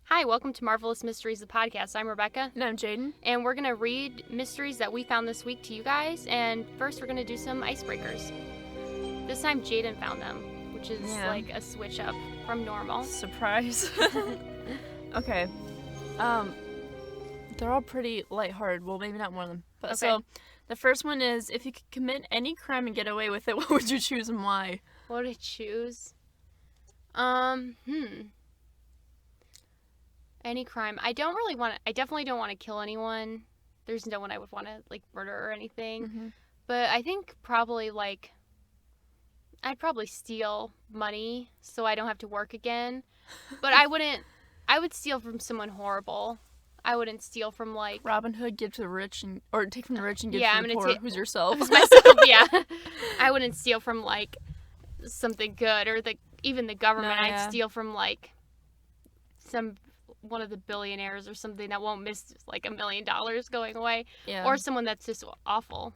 Hi, welcome to Marvelous Mysteries, the podcast. I'm Rebecca. And I'm Jaden. And we're going to read mysteries that we found this week to you guys. And first, we're going to do some icebreakers. This time, Jaden found them, which is like a switch up from normal. Surprise. Okay. They're all pretty lighthearted. Well, maybe not one of them. But okay. So, the first one is, if you could commit any crime and get away with it, what would you choose and why? What would I choose? Any crime. I definitely don't want to kill anyone. There's no one I would want to, murder or anything. Mm-hmm. But I think probably, I'd probably steal money so I don't have to work again. But I would steal from someone horrible. I wouldn't steal from, Robin Hood, give to the rich, or take from the rich and give to the poor. Who's yourself? Myself, yeah. I wouldn't steal from, something good or even the government. No, yeah. I'd steal from, one of the billionaires or something that won't miss $1 million going away. Yeah. Or someone that's just awful.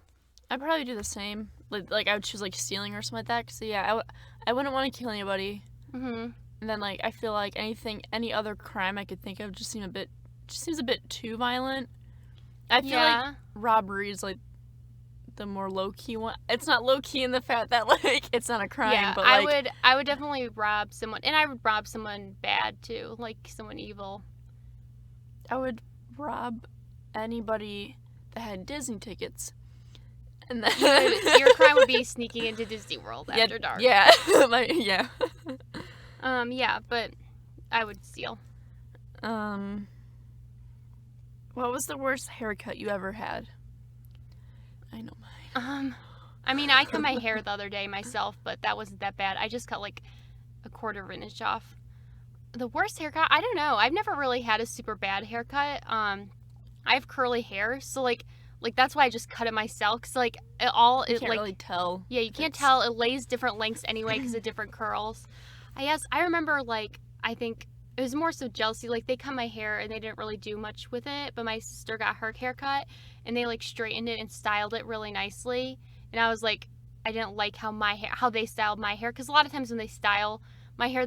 I'd probably do the same. I would choose stealing or something like that. Cause I wouldn't want to kill anybody. Mm-hmm. And then I feel like any other crime I could think of just seems a bit too violent. I feel like robbery is the more low key one. It's not low key in the fact that it's not a crime. Yeah, but I would definitely rob someone, and I would rob someone bad too, someone evil. I would rob anybody that had Disney tickets. And then your crime would be sneaking into Disney World after dark. Yeah. Yeah, but I would steal. What was the worst haircut you ever had? I know mine. I cut my hair the other day myself, but that wasn't that bad. I just cut a quarter of an inch off. The worst haircut? I don't know. I've never really had a super bad haircut. I have curly hair, so that's why I just cut it myself. Cause you can't really tell. Yeah, you can't tell. It lays different lengths anyway because of different curls. I remember I think it was more so jealousy. They cut my hair and they didn't really do much with it, but my sister got her haircut and they straightened it and styled it really nicely. And I was I didn't like how they styled my hair, because a lot of times when they style my hair,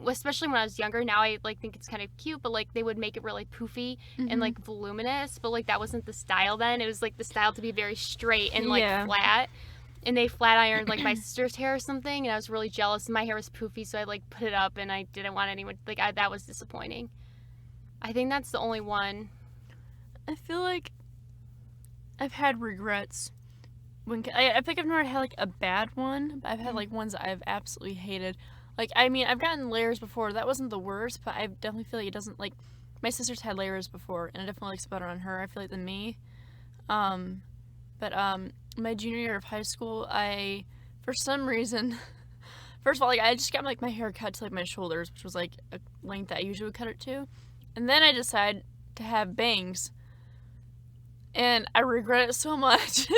especially when I was younger, now I think it's kind of cute, but they would make it really poofy and voluminous, but that wasn't the style then. It was the style to be very straight and flat. And they flat ironed my sister's hair or something, and I was really jealous. And my hair was poofy, so I put it up, and I didn't want anyone that was disappointing. I think that's the only one. I feel like I've had regrets. I think I've never had a bad one, but I've had ones that I've absolutely hated. I've gotten layers before. That wasn't the worst, but I definitely feel it doesn't my sister's had layers before, and it definitely looks better on her, I feel than me. My junior year of high school, for some reason, first of all, I just got my hair cut to my shoulders, which was a length that I usually would cut it to, and then I decided to have bangs, and I regret it so much,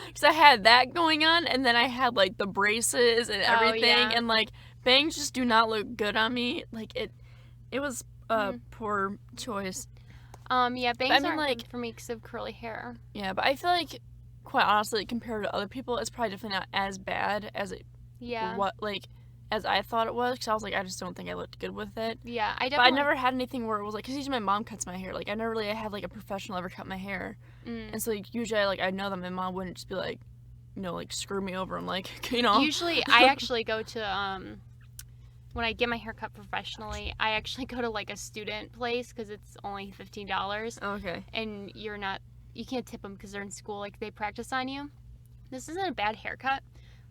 because I had that going on, and then I had the braces and everything, and bangs just do not look good on me. It was a poor choice. Yeah, bangs aren't good for me because of curly hair. Yeah, but I feel quite honestly, compared to other people, it's probably definitely not as bad as as I thought it was, because I was I just don't think I looked good with it. Yeah, I definitely. But I never had anything where it was because usually my mom cuts my hair. I never really had a professional ever cut my hair, and so usually I know that my mom wouldn't just be screw me over. I'm Usually, I actually go to when I get my hair cut professionally, I actually go to a student place because it's only $15. Okay. And you can't tip them because they're in school. They practice on you. This isn't a bad haircut.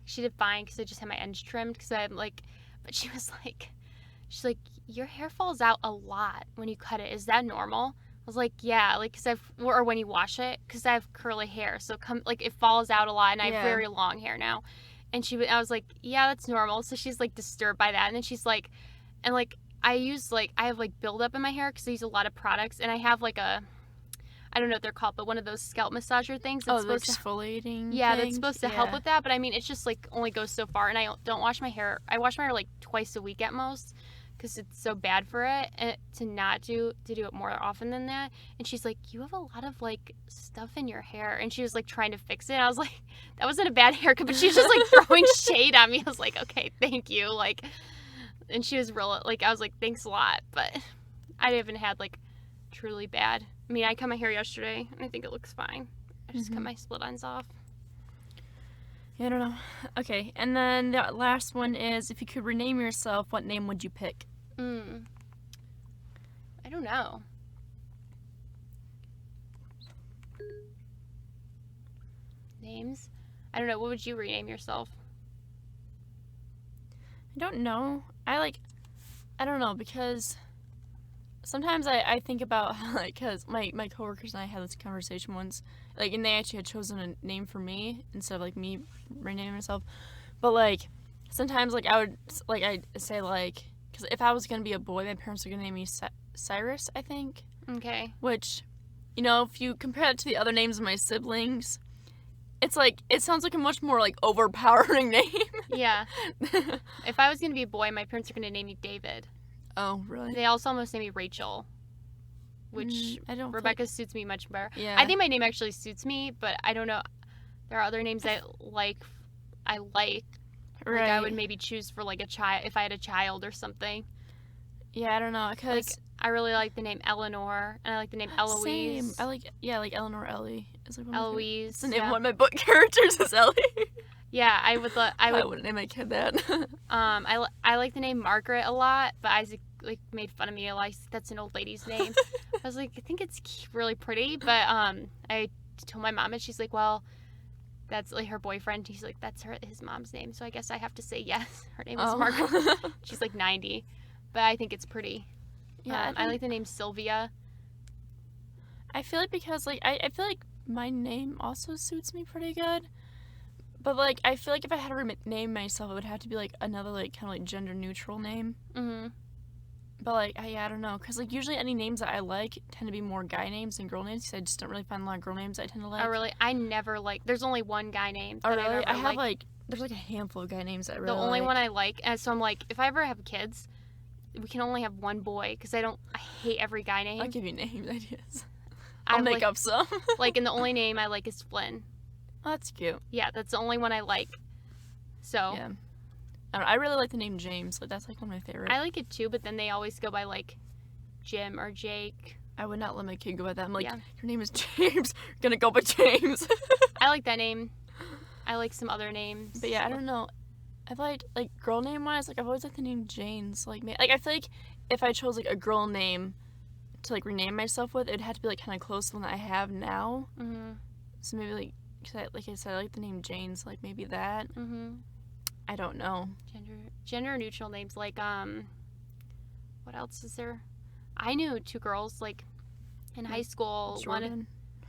She did fine because I just had my ends trimmed because I'm but she was she's your hair falls out a lot when you cut it. Is that normal? I was yeah, because or when you wash it, because I have curly hair. So it falls out a lot, and I have very long hair now. And I was yeah, that's normal. So she's disturbed by that. And then she's I have buildup in my hair because I use a lot of products, and I have I don't know what they're called, but one of those scalp massager things. That's exfoliating. Yeah, that's supposed to help with that. But it's just only goes so far. And I don't wash my hair. I wash my hair twice a week at most, because it's so bad for it, and to do it more often than that. And she's you have a lot of stuff in your hair, and she was trying to fix it. And I was that wasn't a bad haircut, but she was just throwing shade at me. I was okay, thank you. And she was real, I was thanks a lot, but I haven't had like truly bad. I mean, I cut my hair yesterday and I think it looks fine. I just cut my split ends off. Yeah, I don't know. Okay, and then the last one is, if you could rename yourself, what name would you pick? I don't know. Names? I don't know. What would you rename yourself? I don't know. I don't know, because sometimes I think about, like, because my coworkers and I had this conversation once, like, and they actually had chosen a name for me instead of, like, me renaming myself. But, like, sometimes, like, I'd say, like, because if I was going to be a boy, my parents were going to name me Cyrus, I think. Okay. Which, you know, if you compare it to the other names of my siblings, it's like, it sounds like a much more, like, overpowering name. Yeah. If I was going to be a boy, my parents are going to name me David. Oh, really? They also almost named me Rachel, which I don't Rebecca suits me much better. Yeah. I think my name actually suits me, but I don't know. There are other names I like. Right. Like I would maybe choose for like a child if I had a child or something. Yeah, I don't know, because Like I really like the name Eleanor, and I like the name Eloise. Same. I like Eleanor Ellie. Is like one of my Eloise. It's the name of one of my book characters is Ellie. Yeah, I would. I wouldn't name my kid that. I like the name Margaret a lot, but Isaac like made fun of me. Like that's an old lady's name. I was like, I think it's really pretty, but I told my mom, and she's like, well, that's like her boyfriend. He's like, that's his mom's name, so I guess I have to say yes. Her name is Margaret. She's like 90, but I think it's pretty. Yeah, I like the name Sylvia. I feel like because like I feel like my name also suits me pretty good. But, like, I feel like if I had to rename myself, it would have to be, like, another, like, kind of, like, gender-neutral name. Mm-hmm. But, like, I don't know. Because, like, usually any names that I like tend to be more guy names than girl names. Because I just don't really find a lot of girl names I tend to like. Oh, really? I never like... There's only one guy name that I have, like... There's, like, a handful of guy names that I really like. The only one I like. And so I'm like, if I ever have kids, we can only have one boy. Because I hate every guy name. I'll give you names ideas. I'll make up some. Like, and the only name I like is Flynn. Oh, that's cute. Yeah, that's the only one I like. So. Yeah. I really like the name James. Like, that's, like, one of my favorites. I like it, too, but then they always go by, like, Jim or Jake. I would not let my kid go by that. I'm like, yeah. Your name is James. You're gonna go by James. I like that name. I like some other names. But, yeah, I don't know. I've like girl name-wise, like, I've always liked the name Janes. Like, I feel like if I chose, like, a girl name to, like, rename myself with, it would have to be, like, kind of close to the one that I have now. Mm-hmm. So maybe, like, because like I said, I like the name Jane's, like, maybe that. Mm-hmm. I don't know. Gender neutral names, like, what else is there? I knew two girls, like, in high school. Jordan.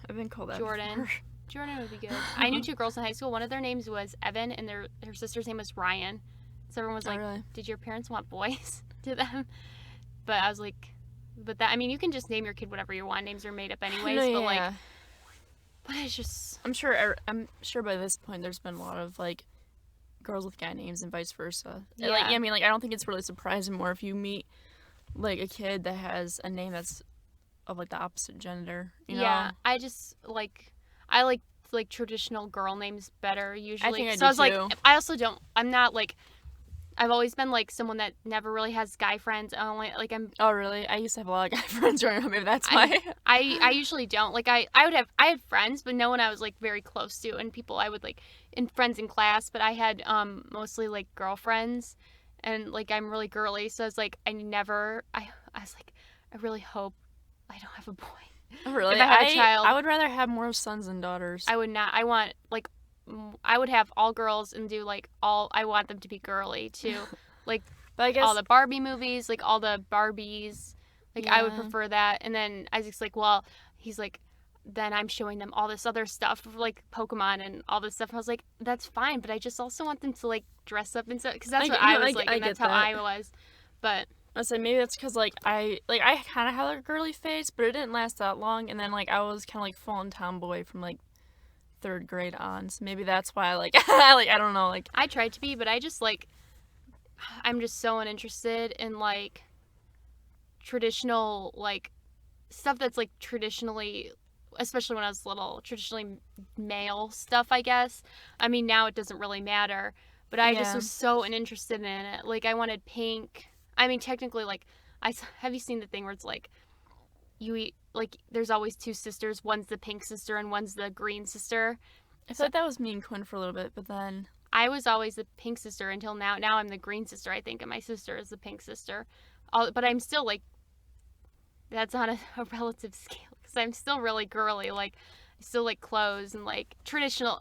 I've been called that Jordan. before. Jordan would be good. I knew two girls in high school. One of their names was Evan, and their sister's name was Ryan. So everyone was like, really? Did your parents want boys to them? But I was like, I mean, you can just name your kid whatever you want. Names are made up anyways, no, but, yeah. like... But it's just... I'm sure by this point there's been a lot of, like, girls with guy names and vice versa. Yeah. Like, I mean, like, I don't think it's really surprising more if you meet, like, a kid that has a name that's of, like, the opposite gender, you know? Yeah, I like traditional girl names better, usually. I think I do, so I was too. like, I also don't... I'm not, like... I've always been, like, someone that never really has guy friends. Oh, really? I used to have a lot of guy friends growing up. Maybe that's why. I usually don't. Like, I had friends, but no one I was, like, very close to. And people I would, like, friends in class. But I had mostly, like, girlfriends. And, like, I'm really girly. So I was like, I was like, I really hope I don't have a boy. Oh, really? If I have a child. I would rather have more sons than daughters. I would not. I want, like... I would have all girls and do, like, I want them to be girly, too. Like, but I guess, all the Barbie movies, like, all the Barbies. Like, yeah. I would prefer that. And then Isaac's like, well, he's like, then I'm showing them all this other stuff, like Pokemon and all this stuff. I was like, that's fine, but I just also want them to, like, dress up and stuff. Because that's what I was like, and that's how I was. But... I said maybe that's because, like, I kind of had a girly phase, but it didn't last that long. And then, like, I was kind of, like, full-on tomboy from, like, 3rd grade on, so maybe that's why I don't know, like I tried to be, but I just like I'm just so uninterested in like traditional like stuff that's like traditionally, especially when I was little, traditionally male stuff, I guess. I mean, now it doesn't really matter, but I just was so uninterested in it. Like I wanted pink. I mean, technically, like Have you seen the thing where it's like you eat like there's always two sisters, one's the pink sister and one's the green sister. I thought that was me and Quinn for a little bit, but then I was always the pink sister until now. Now I'm the green sister, I think, and my sister is the pink sister. But I'm still like, that's on a relative scale because I'm still really girly. Like, I still like clothes and like traditional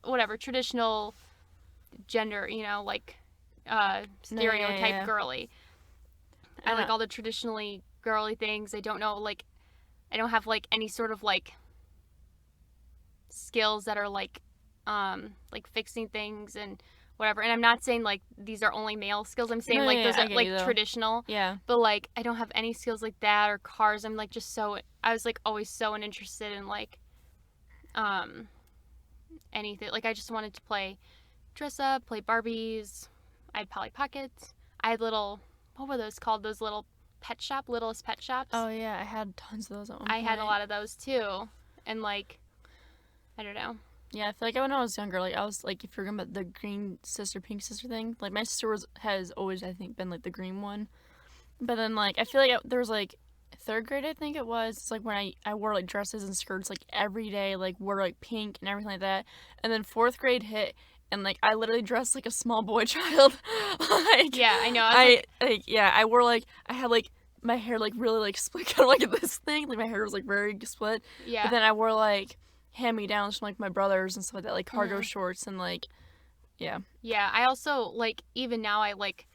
gender, like stereotype girly. I like all the traditionally girly things. I don't know, like, I don't have like any sort of like skills that are like fixing things and whatever. And I'm not saying like these are only male skills. I'm saying those are like traditional. Yeah. But like I don't have any skills like that or cars. I'm like just I was like always so uninterested in like anything. Like I just wanted to dress up, play Barbies. I had Polly Pockets. I had what were those called? Those little Littlest Pet Shops. Oh yeah, I had tons of those at one I point. had a lot of those too. And like, I don't know. Yeah, I feel like when I was younger, like I was like, if you're talking about the green sister, pink sister thing, like my sister has always, I think, been like the green one. But then like I feel like there was like 3rd grade, I think it was. It's like when I wore like dresses and skirts like every day, like wore like pink and everything like that. And then 4th grade hit, and like I literally dressed like a small boy child. Like yeah, I know. I wore like I had like my hair like really like split kind of like this thing. Like my hair was like very split. Yeah. But then I wore like hand-me-downs from like my brothers and stuff like that, like cargo shorts and like yeah. Yeah, I also like even now I like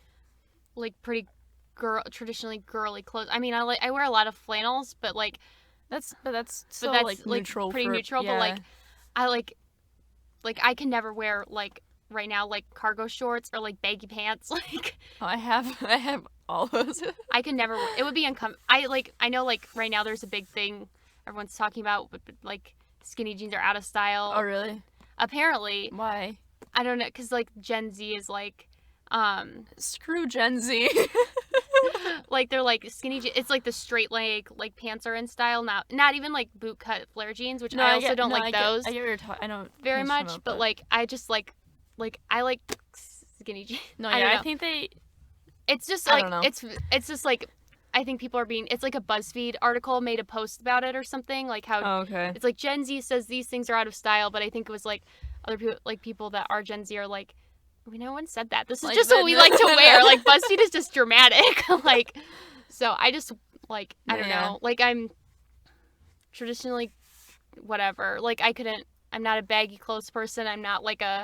pretty traditionally girly clothes. I mean, I wear a lot of flannels, but like that's still like neutral, pretty neutral. Yeah. But like I can never wear like right now like cargo shorts or like baggy pants. Like I have all those. I can never. It would be uncomfortable. I know like right now there's a big thing everyone's talking about, but like skinny jeans are out of style. Oh really? Apparently. Why? I don't know, because like Gen Z is like screw Gen Z. like they're like skinny it's like the straight leg like pants are in style, not even like boot cut flare jeans, which I also don't like those. I get what you're talking. I don't very much, but like I just like I like skinny jeans. No, yeah, I think it's just like it's just like I think people are it's like a BuzzFeed article made a post about it or something, like how it's like Gen Z says these things are out of style, but I think it was like other people, like people that are Gen Z are like, no one said that. This is like, just what we like to wear. Like BuzzFeed is just dramatic. Like, so I just like, I don't know. Like I'm traditionally whatever. Like I'm not a baggy clothes person. I'm not like I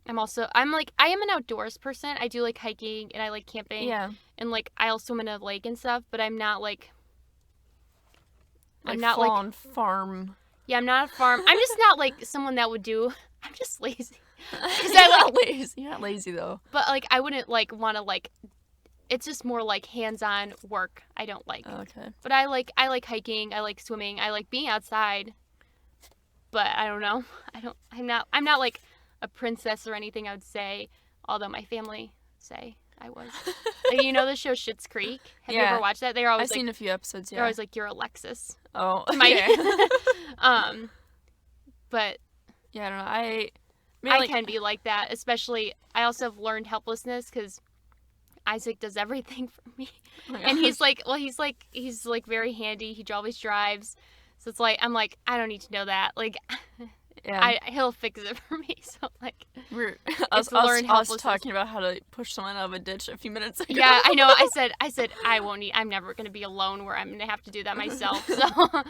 am an outdoors person. I do like hiking and I like camping. Yeah. And like I also swim in a lake and stuff, but I'm not like I'm not like farm. Yeah, I'm not a farm. I'm just not like someone that would do. I'm just lazy. You're not lazy though. But like I wouldn't like want to like. It's just more like hands-on work. I don't like. Okay. But I like hiking. I like swimming. I like being outside. But I don't know. I'm not like a princess or anything, I would say, although my family say I was. Like, you know the show Schitt's Creek? Have you ever watched that? They're always I've seen a few episodes, They're always like, you're Alexis. Oh, okay. But yeah, I don't know. I can be like that, especially I also have learned helplessness because Isaac does everything for me. Oh and he's like very handy. He always drives. So it's like, I'm like, I don't need to know that. Like, yeah. He'll fix it for me. So like, us talking about how to push someone out of a ditch a few minutes ago. Yeah, I know. I said I won't need. I'm never gonna be alone where I'm gonna have to do that myself. So,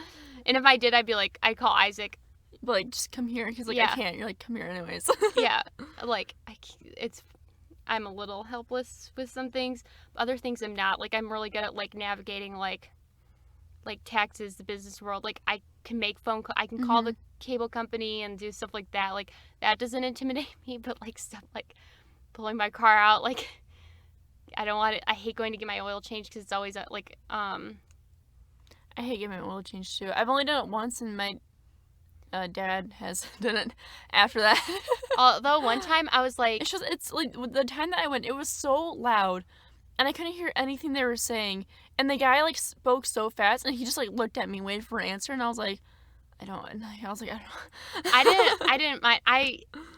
and if I did, I'd be like, I'd call Isaac. But like, just come here. He's like, I can't. You're like, come here anyways. Yeah, like I'm a little helpless with some things. Other things I'm not. Like I'm really good at like navigating like taxes, the business world. Like I can make phone calls. I can call the cable company and do stuff like that. Like that doesn't intimidate me, but like stuff like pulling my car out, like I don't want it. I hate going to get my oil changed because it's always like I hate getting my oil changed too. I've only done it once, and my dad has done it after that. Although one time I was like, it's like the time that I went, it was so loud, and I couldn't hear anything they were saying. And the guy like spoke so fast, and he just like looked at me, waiting for an answer, and I was like, I don't. I didn't mind.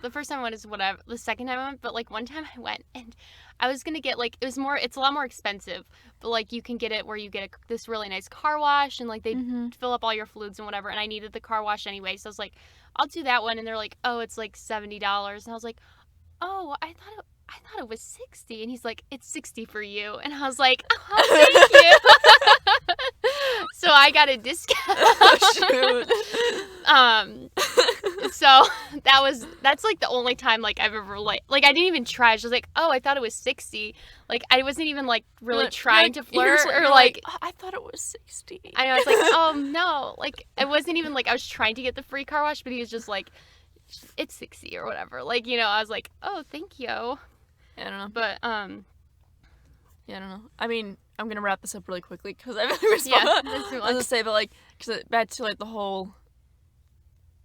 The first time I went is whatever. The second time I went, but like one time I went and I was gonna get like it's a lot more expensive, but like you can get it where you get this really nice car wash and like they fill up all your fluids and whatever. And I needed the car wash anyway, so I was like, I'll do that one. And they're like, oh, it's like $70, and I was like, oh, I thought it was 60. And he's like, it's 60 for you. And I was like, oh, thank you. So I got a discount. Oh, shoot. So that's like the only time like I've ever like I didn't even try. I was just like, oh, I thought it was 60. Like I wasn't even like really trying to flirt or like oh, I thought it was 60. I was like, oh no. Like it wasn't even like I was trying to get the free car wash, but he was just like, it's 60 or whatever. Like, you know, I was like, oh, thank you. I don't know. But yeah, I don't know. I mean, I'm gonna wrap this up really quickly because I have a yeah, I was gonna say, but like, because back to like the whole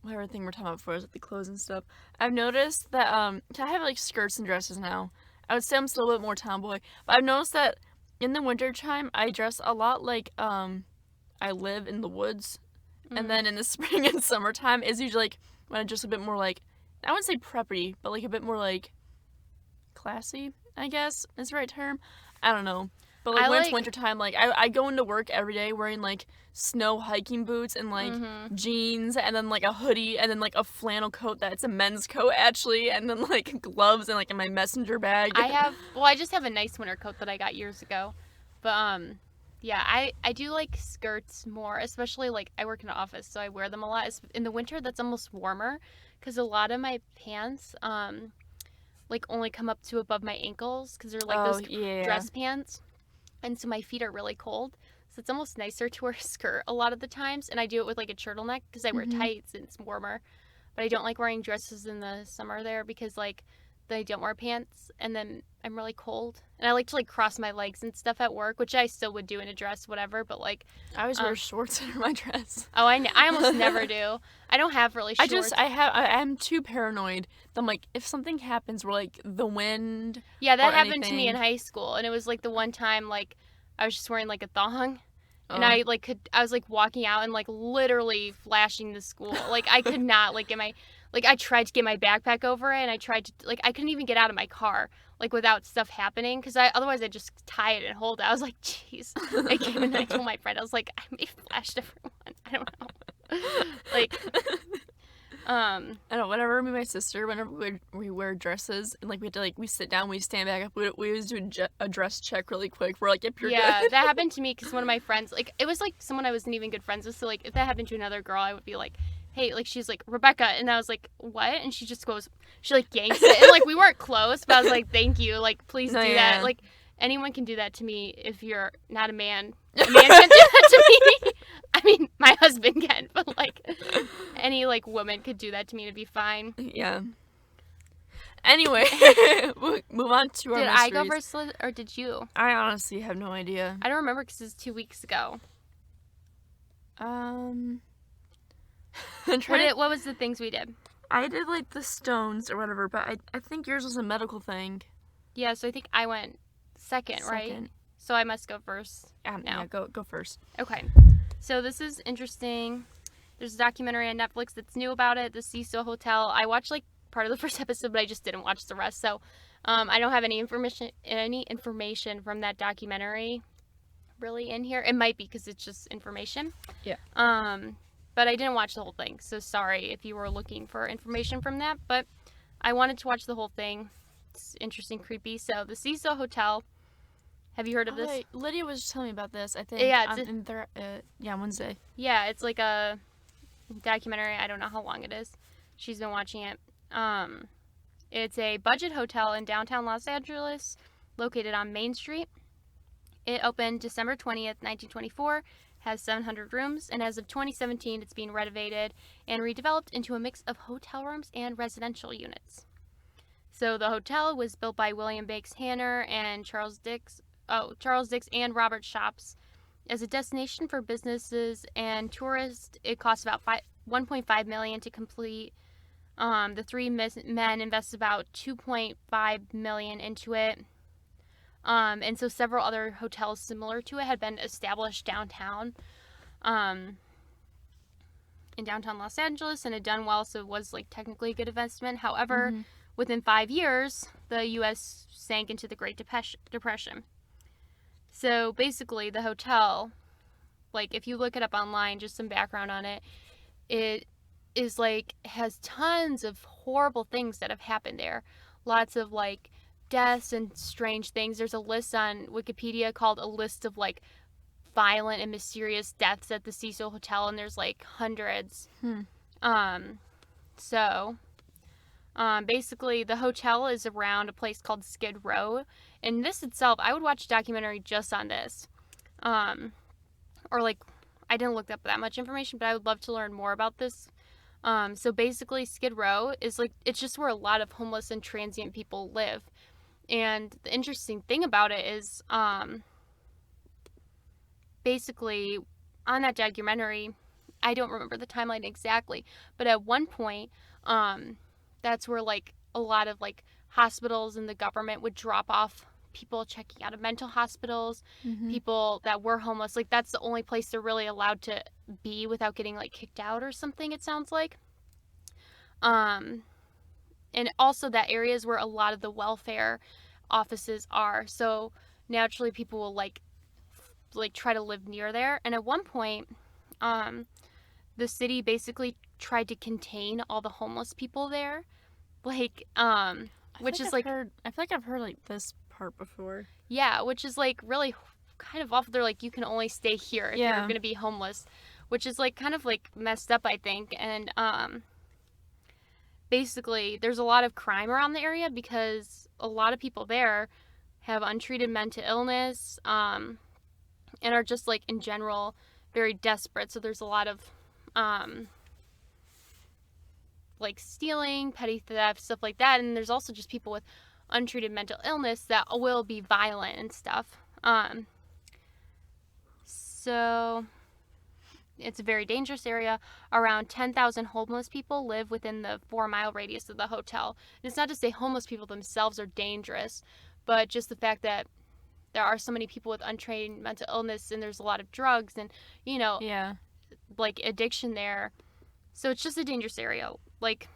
whatever thing we're talking about before is like the clothes and stuff. I've noticed that I have like skirts and dresses now. I would say I'm still a bit more tomboy, but I've noticed that in the winter time I dress a lot like I live in the woods, and then in the spring and summertime is usually like when I dress a bit more like I wouldn't say preppy, but like a bit more like classy, I guess is the right term. I don't know. But like when it's wintertime, like I go into work every day wearing like snow hiking boots and like jeans and then like a hoodie and then like a flannel coat that's a men's coat actually and then like gloves and like in my messenger bag. I just have a nice winter coat that I got years ago. But yeah, I do like skirts more, especially like I work in an office, so I wear them a lot. In the winter that's almost warmer because a lot of my pants like only come up to above my ankles because they're like those dress pants. And so my feet are really cold. So it's almost nicer to wear a skirt a lot of the times. And I do it with like a turtleneck because I wear tights and it's warmer. But I don't like wearing dresses in the summer there because like then I don't wear pants and then I'm really cold. And I like to like cross my legs and stuff at work, which I still would do in a dress, whatever. But like I always wear shorts under my dress. Oh, I almost never do. I don't have really shorts. I'm too paranoid. I'm like, if something happens where like the wind. Yeah, that happened to me in high school, and it was like the one time like I was just wearing like a thong, and I was like walking out and like literally flashing the school. Like I could not like I tried to get my backpack over it, and I tried to like I couldn't even get out of my car like without stuff happening because otherwise I'd just tie it and hold it. I was like, jeez. I came in and I told my friend, I was like, I may have flashed everyone. I don't know. Like, I don't know, whenever me and my sister, whenever we wear dresses, and like we had to like, we sit down, we stand back up, we always do a dress check really quick. We're like, yep, you're good. Yeah, that happened to me because one of my friends, like, it was like someone I wasn't even good friends with, so like if that happened to another girl, I would be like, hey, like she's like, Rebecca, and I was like, what? And she just goes, she like yanks it, and like we weren't close, but I was like, thank you, like please do that. Like anyone can do that to me if you're not a man. A man can do that to me. I mean, my husband can, but like any like woman could do that to me and it'd be fine. Yeah. Anyway, we'll move on to our mysteries. Did I go first or did you? I honestly have no idea. I don't remember because it was 2 weeks ago. What was the things we did? I did like the stones or whatever, but I think yours was a medical thing. Yeah, so I think I went second, right? So I must go first now. Yeah, go first. Okay. So this is interesting. There's a documentary on Netflix that's new about it, the Ceso Hotel. I watched like part of the first episode, but I just didn't watch the rest. So I don't have any information from that documentary really in here. It might be because it's just information. Yeah. But I didn't watch the whole thing. So sorry if you were looking for information from that. But I wanted to watch the whole thing. It's interesting, creepy. So the Ceso Hotel. Have you heard of this? Wait, Lydia was telling me about this, I think. Yeah, Wednesday. Yeah, it's like a documentary. I don't know how long it is. She's been watching it. It's a budget hotel in downtown Los Angeles, located on Main Street. It opened December 20th, 1924, has 700 rooms, and as of 2017, it's being renovated and redeveloped into a mix of hotel rooms and residential units. So the hotel was built by William Bakes Hanner and Charles Dix and Robert Shops. As a destination for businesses and tourists, it costs about $1.5 million to complete. The three men invested about $2.5 million into it. And so several other hotels similar to it had been established downtown, in downtown Los Angeles, and had done well, so it was like technically a good investment. However, within 5 years, the U.S. sank into the Great Depression. So basically, the hotel, like if you look it up online, just some background on it, it is like has tons of horrible things that have happened there. Lots of like deaths and strange things. There's a list on Wikipedia called a list of like violent and mysterious deaths at the Cecil Hotel, and there's like hundreds. So basically the hotel is around a place called Skid Row, and this itself, I would watch a documentary just on this. Or like, I didn't look up that much information, but I would love to learn more about this. So basically Skid Row is like, it's just where a lot of homeless and transient people live. And the interesting thing about it is, basically on that documentary, I don't remember the timeline exactly, but at one point, that's where like a lot of like hospitals and the government would drop off people checking out of mental hospitals, people that were homeless. Like that's the only place they're really allowed to be without getting like kicked out or something, it sounds like. And also that area is where a lot of the welfare offices are. So naturally people will like try to live near there. And at one point, the city basically tried to contain all the homeless people there. Like, which is like, I feel like I've heard like this part before. Yeah, which is like really kind of awful. They're like, you can only stay here if you're going to be homeless, which is like kind of like messed up, I think. And basically there's a lot of crime around the area because a lot of people there have untreated mental illness, and are just like in general very desperate. So there's a lot of like stealing, petty theft, stuff like that. And there's also just people with untreated mental illness that will be violent and stuff. So it's a very dangerous area. Around 10,000 homeless people live within the 4-mile radius of the hotel. And it's not to say homeless people themselves are dangerous, but just the fact that there are so many people with untrained mental illness, and there's a lot of drugs and, you know, like addiction there. So it's just a dangerous area. Like,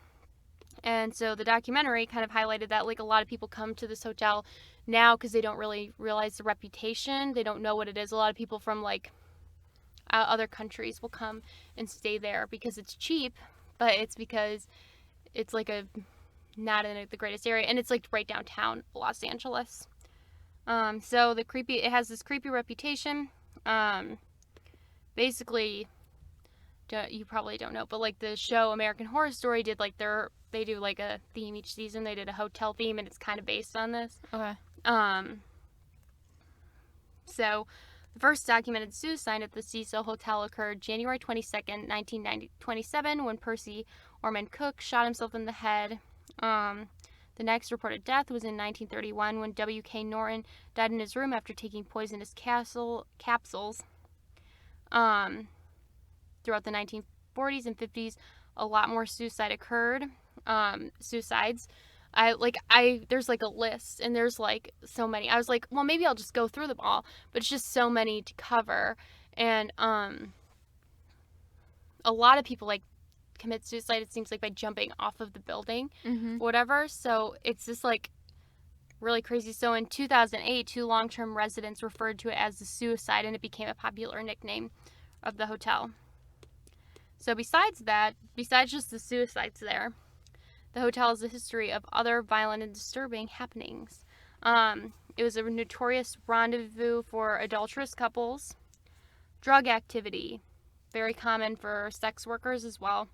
and so the documentary kind of highlighted that, like, a lot of people come to this hotel now because they don't really realize the reputation. They don't know what it is. A lot of people from like other countries will come and stay there because it's cheap, but it's because it's like not in the greatest area, and it's like right downtown Los Angeles. So it has this creepy reputation. Basically, you probably don't know, but like the show American Horror Story did like they do like a theme each season. They did a hotel theme, and it's kind of based on this. Okay. So the first documented suicide at the Ceso Hotel occurred January 22nd, 1927, when Percy Orman Cook shot himself in the head. The next reported death was in 1931 when W.K. Norton died in his room after taking poisonous capsules. Throughout the 1940s and 50s, a lot more suicides occurred. There's like a list, and there's like so many. I was like, well, maybe I'll just go through them all, but it's just so many to cover. And a lot of people like commit suicide, it seems like, by jumping off of the building, whatever. So it's just like really crazy. So in 2008, 2 long-term residents referred to it as the suicide, and it became a popular nickname of the hotel. So besides just the suicides there, the hotel has a history of other violent and disturbing happenings. It was a notorious rendezvous for adulterous couples, drug activity, very common for sex workers as well.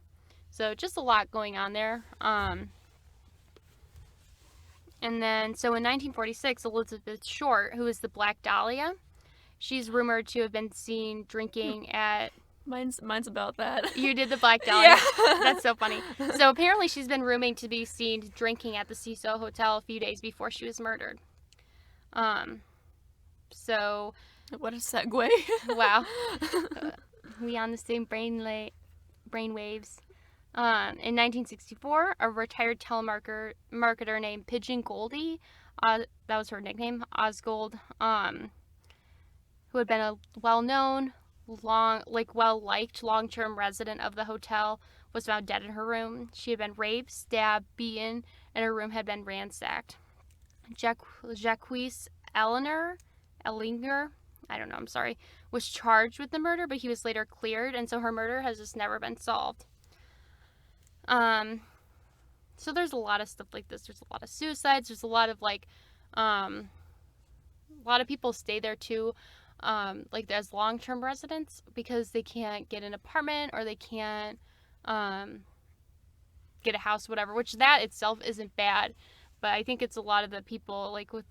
So just a lot going on there. And then, so in 1946, Elizabeth Short, who is the Black Dahlia, she's rumored to have been seen drinking at... Mine's about that. You did the Black Dahlia? Yeah. That's so funny. So apparently she's been rumored to be seen drinking at the Ceso Hotel a few days before she was murdered. So... What a segue. Wow. We on the same brain waves. In 1964, a retired telemarketer named Pigeon Goldie, that was her nickname, Osgold, who had been a well-known, well-liked long-term resident of the hotel, was found dead in her room. She had been raped, stabbed, beaten, and her room had been ransacked. Jacques Ellinger, I don't know, I'm sorry, was charged with the murder, but he was later cleared, and so her murder has just never been solved. So there's a lot of stuff like this. There's a lot of suicides. There's a lot of a lot of people stay there too, as long-term residents because they can't get an apartment or they can't get a house, whatever, which that itself isn't bad. But I think it's a lot of the people with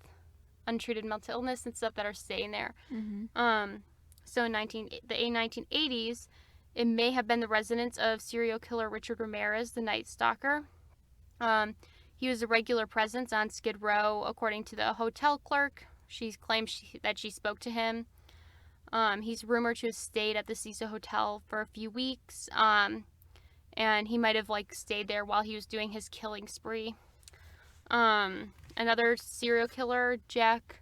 untreated mental illness and stuff that are staying there. Mm-hmm. So in the 1980s, it may have been the residence of serial killer Richard Ramirez, the Night Stalker. He was a regular presence on Skid Row, according to the hotel clerk. She claimed that she spoke to him. He's rumored to have stayed at the Ceso Hotel for a few weeks, and he might have stayed there while he was doing his killing spree. Another serial killer, Jack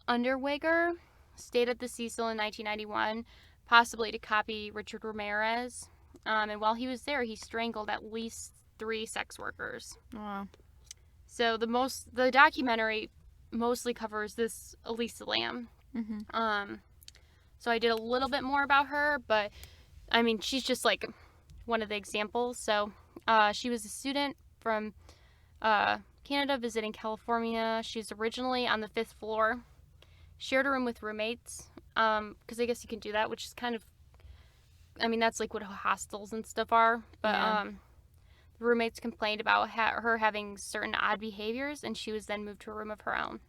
Unterweger, stayed at the Cecil in 1991, possibly to copy Richard Ramirez. And while he was there, he strangled at least 3 sex workers. Wow. So the documentary mostly covers this Elisa Lam. Mm-hmm. So I did a little bit more about her, but I mean, she's just one of the examples. So she was a student from Canada visiting California. She's originally on the 5th floor. Shared a room with roommates, because I guess you can do that, which is kind of, I mean, that's what hostels and stuff are. But Yeah. the roommates complained about her having certain odd behaviors, and she was then moved to a room of her own.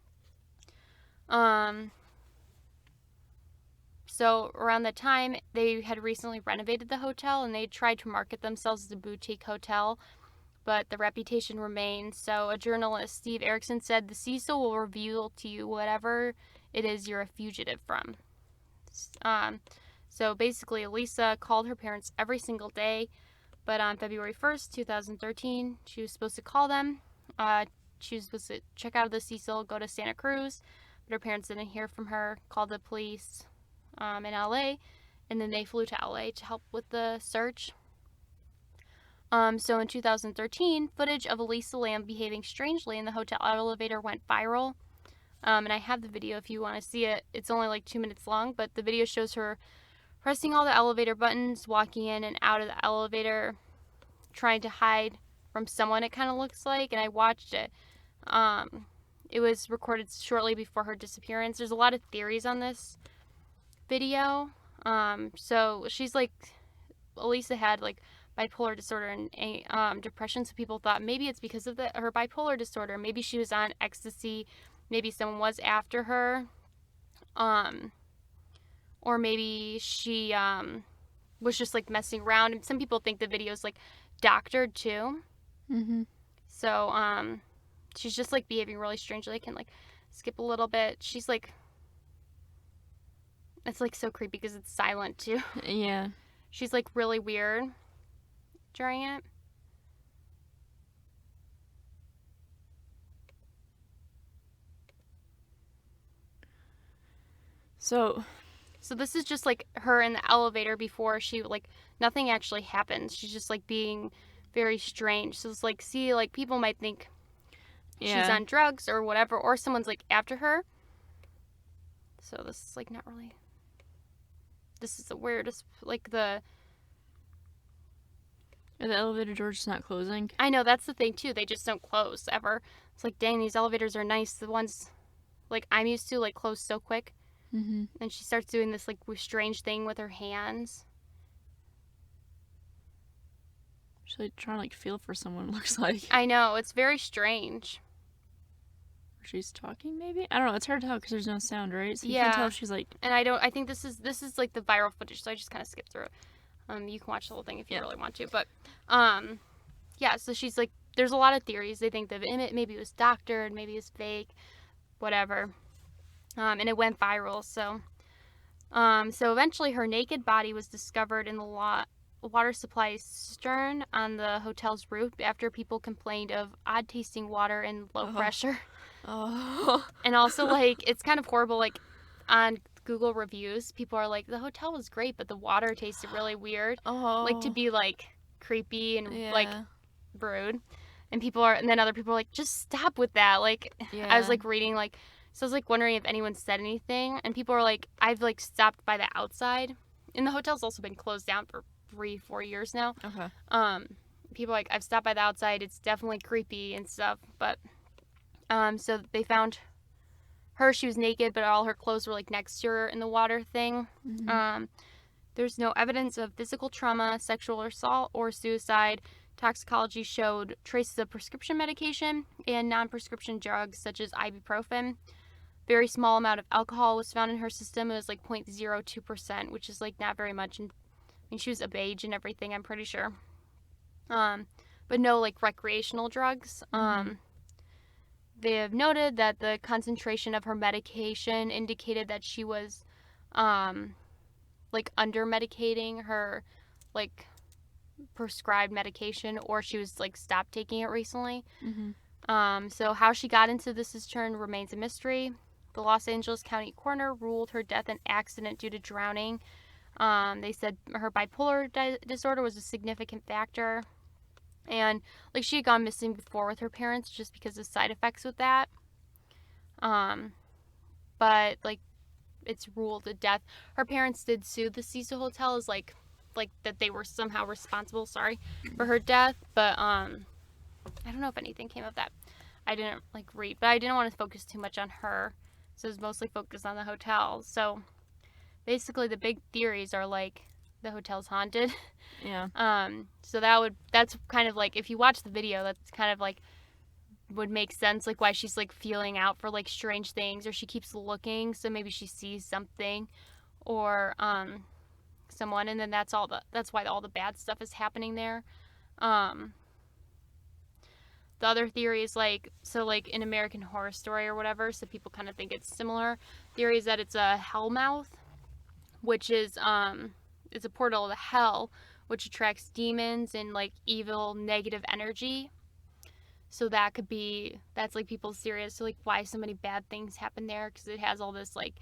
So around that time, they had recently renovated the hotel, and they tried to market themselves as a boutique hotel, but the reputation remained. So a journalist, Steve Erickson, said, "The Cecil will reveal to you whatever it is you're a fugitive from." So basically, Elisa called her parents every single day, but on February 1st, 2013, she was supposed to call them. She was supposed to check out of the Cecil, go to Santa Cruz, but her parents didn't hear from her, called the police in LA, and then they flew to LA to help with the search. So in 2013, footage of Elisa Lam behaving strangely in the hotel elevator went viral. And I have the video if you want to see it. It's only 2 minutes long, but the video shows her pressing all the elevator buttons, walking in and out of the elevator, trying to hide from someone, it kind of looks like, and I watched it. It was recorded shortly before her disappearance. There's a lot of theories on this video. So she's Elisa had bipolar disorder and depression, so people thought maybe it's because of her bipolar disorder. Maybe she was on ecstasy. Maybe someone was after her. Or maybe she was just messing around. And some people think the video's doctored too. Mm-hmm. So she's just behaving really strangely. I can skip a little bit. She's it's so creepy because it's silent too. Yeah. She's really weird during it. So this is just her in the elevator before she nothing actually happens. She's just being very strange. So it's see, people might think she's on drugs or whatever, or someone's after her. So this is not really. This is the weirdest. The elevator door's just not closing. I know, that's the thing too. They just don't close ever. It's dang, these elevators are nice. The ones I'm used to close so quick. Mm-hmm. And she starts doing this strange thing with her hands. She's trying to feel for someone, looks like. I know, it's very strange. Or she's talking, maybe? I don't know, it's hard to tell because there's no sound, right? So you Yeah. can't tell if she's And I think this is the viral footage, so I just kind of skipped through it. You can watch the whole thing if you really want to, but yeah, so she's there's a lot of theories. They think that maybe it was doctored, maybe it's fake, whatever. And it went viral, so eventually her naked body was discovered in the water supply cistern on the hotel's roof after people complained of odd tasting water and low pressure. Oh. And also it's kind of horrible, on Google reviews, people are the hotel was great, but the water tasted really weird. Oh. To be creepy and Yeah. like rude. And then other people are like, just stop with that. Like, Yeah. I was like reading, like, so I was like wondering if anyone said anything. And people are like, I've like stopped by the outside. And the hotel's also been closed down for 3-4 years now. Okay. People are like, I've stopped by the outside. It's definitely creepy and stuff. But, so they found her. She was naked, but all her clothes were like next to her in the water thing. Mm-hmm. There's no evidence of physical trauma, sexual assault, or suicide. Toxicology showed traces of prescription medication and non-prescription drugs such as ibuprofen. Very small amount of alcohol was found in her system. It was like 0.02%, which is like not very much. And I mean, she was of age and everything, I'm pretty sure. But no like recreational drugs. They have noted that the concentration of her medication indicated that she was like under medicating her like prescribed medication, or she was like stopped taking it recently. So how she got into this turn remains a mystery. The Los Angeles County coroner ruled her death an accident due to drowning. They said her bipolar disorder was a significant factor, and like she had gone missing before with her parents just because of side effects with that. But like it's ruled a death. Her parents did sue the Ceso Hotel as like that they were somehow responsible, for her death, but I don't know if anything came of that. I didn't like read, but I didn't want to focus too much on her, so it was mostly focused on the hotel. So basically the big theories are like the hotel's haunted. Yeah. So that's kind of like, if you watch the video, that's kind of like would make sense, like why she's like feeling out for like strange things, or she keeps looking, so maybe she sees something, or someone, and then that's why all the bad stuff is happening there. The other theory is like, so like in American Horror Story or whatever, so people kind of think it's similar. Theory is that it's a hellmouth, which is it's a portal to hell, which attracts demons and like evil negative energy. So that's like people's theory as to like why so many bad things happen there, because it has all this like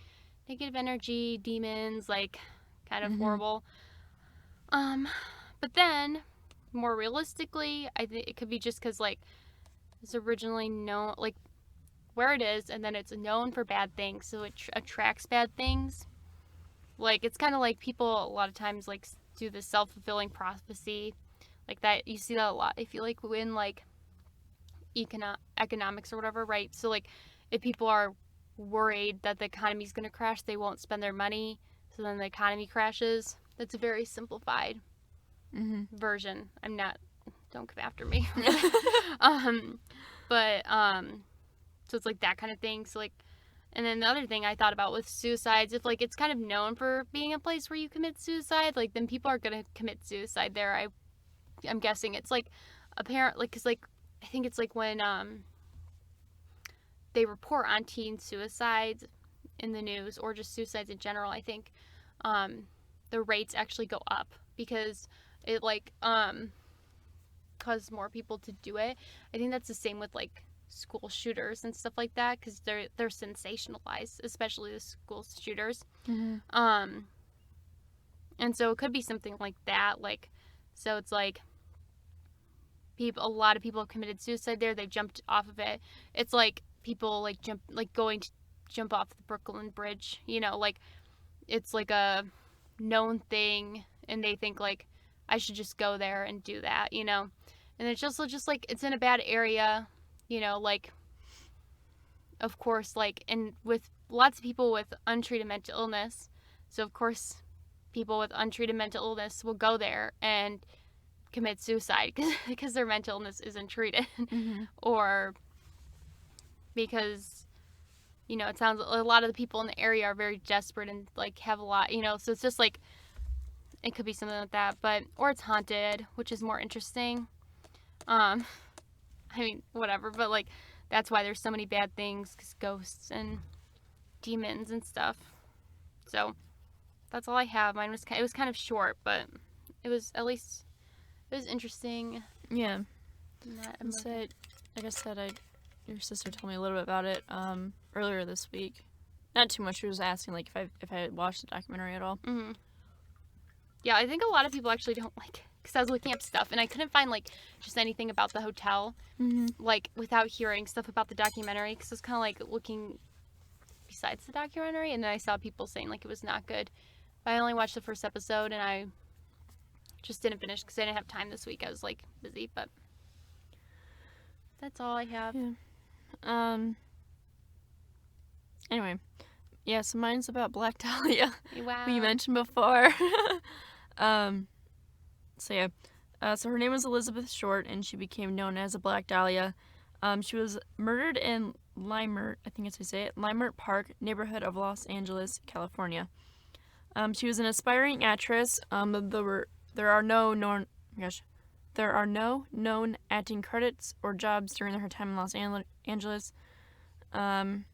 negative energy, demons, like kind of horrible. But then more realistically, I think it could be just because like it's originally known like where it is, and then it's known for bad things, so it attracts bad things. Like it's kind of like people a lot of times like do the self-fulfilling prophecy, like that. You see that a lot, I feel like, in like economics or whatever, right? So like if people are worried that the economy is going to crash, they won't spend their money, so then the economy crashes. That's a very simplified version. Don't come after me. So it's like that kind of thing. So like, and then the other thing I thought about with suicides, if like it's kind of known for being a place where you commit suicide, like then people are gonna commit suicide there. I'm guessing it's like apparent, like, cause like I think it's like when they report on teen suicides in the news, or just suicides in general, I think the rates actually go up because it like causes more people to do it. I think that's the same with like school shooters and stuff like that, because they're sensationalized, especially the school shooters. And so it could be something like that, like, so it's like a lot of people have committed suicide there. They jumped off of it. It's like people like going to jump off the Brooklyn Bridge, you know, like it's like a known thing, and they think like I should just go there and do that, you know. And it's just like it's in a bad area, you know, like of course, like, and with lots of people with untreated mental illness, so of course people with untreated mental illness will go there and commit suicide because their mental illness isn't treated. Or because, you know, it sounds a lot of the people in the area are very desperate and like have a lot, you know, so it's just like it could be something like that. But or it's haunted, which is more interesting. I mean, whatever, but like that's why there's so many bad things, because ghosts and demons and stuff. So that's all I have. Mine was it was kind of short, but it was at least it was interesting. Yeah. So, like I said, your sister told me a little bit about it earlier this week. Not too much. She was asking like if I had watched the documentary at all. Yeah, I think a lot of people actually don't like because I was looking up stuff and I couldn't find like just anything about the hotel, like without hearing stuff about the documentary, because I was kind of like looking besides the documentary, and then I saw people saying like it was not good. But I only watched the first episode and I just didn't finish because I didn't have time this week. I was like busy, but that's all I have. Yeah. Anyway, yeah. So mine's about Black Dahlia, Wow. who you mentioned before. So yeah. So her name was Elizabeth Short, and she became known as a Black Dahlia. She was murdered in Limert, I think that's how you say it, Limert Park, neighborhood of Los Angeles, California. She was an aspiring actress. There are no known acting credits or jobs during her time in Los Angeles. And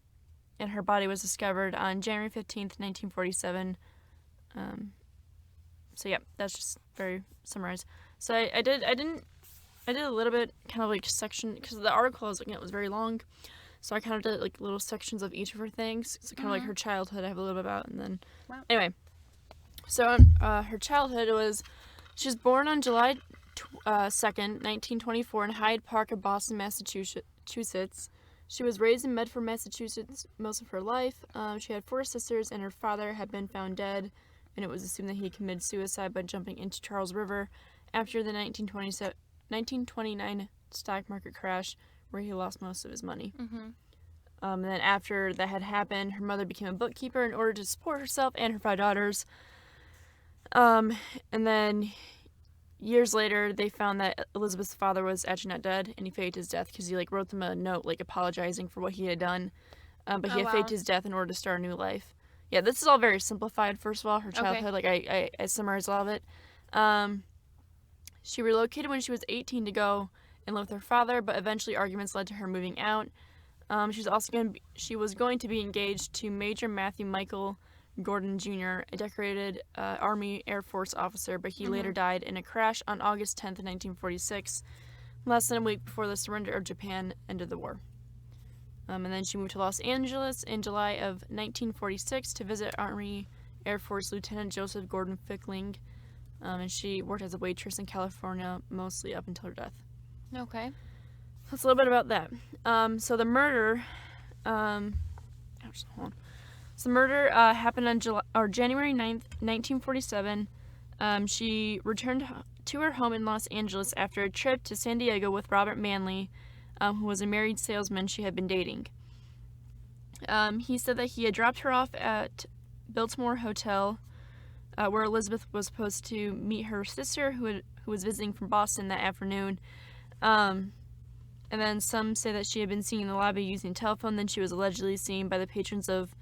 her body was discovered on January 15th, 1947. So yeah, that's just very summarized. So I did a little bit kind of like section, because the article I was looking at was very long. So I kind of did like little sections of each of her things. So kind of like her childhood I have a little bit about, and then anyway. So her childhood was, she was born on July 2nd, 1924 in Hyde Park of Boston, Massachusetts. She was raised in Medford, Massachusetts most of her life. She had 4 sisters, and her father had been found dead, and it was assumed that he committed suicide by jumping into Charles River after the 1929 stock market crash, where he lost most of his money. And then after that had happened, her mother became a bookkeeper in order to support herself and her 5 daughters. And then years later, they found that Elizabeth's father was actually not dead, and he faked his death because he like wrote them a note like apologizing for what he had done. But he had faked his death in order to start a new life. Yeah, this is all very simplified. First of all, her childhood, like I summarized all of it. She relocated when she was 18 to go and live with her father, but eventually arguments led to her moving out. She was going to be engaged to Major Matthew Michael Gordon Jr., a decorated Army Air Force officer, but he later died in a crash on August 10th, 1946, less than a week before the surrender of Japan ended the war. And then she moved to Los Angeles in July of 1946 to visit Army Air Force Lieutenant Joseph Gordon Fickling, and she worked as a waitress in California mostly up until her death. Okay. That's a little bit about that. So the murder, happened on January 9th, 1947. She returned to her home in Los Angeles after a trip to San Diego with Robert Manley, who was a married salesman she had been dating. He said that he had dropped her off at Biltmore Hotel, where Elizabeth was supposed to meet her sister, who was visiting from Boston that afternoon. And then some say that she had been seen in the lobby using a telephone. Then she was allegedly seen by the patrons of